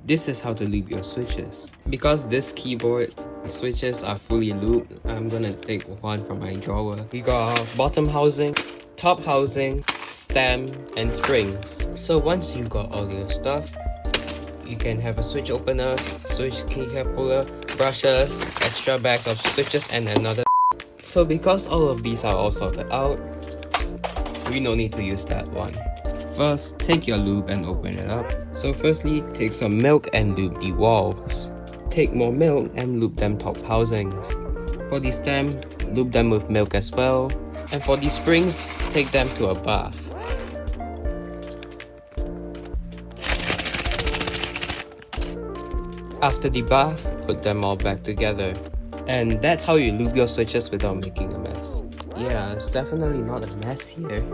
This is how to lube your switches. Because this keyboard switches are fully lubed, I'm gonna take one from my drawer. We got our bottom housing, top housing, stem, and springs. So once you got all your stuff, you can have a switch opener, switch keycap puller, brushes, extra bags of switches, and another. So because all of these are all sorted out, we no need to use that one. First, take your lube and open it up. So firstly, take some milk and lube the walls. Take more milk and lube them top housings. For the stem, lube them with milk as well. And for the springs, take them to a bath. After the bath, put them all back together. And that's how you lube your switches without making a mess. Yeah, it's definitely not a mess here.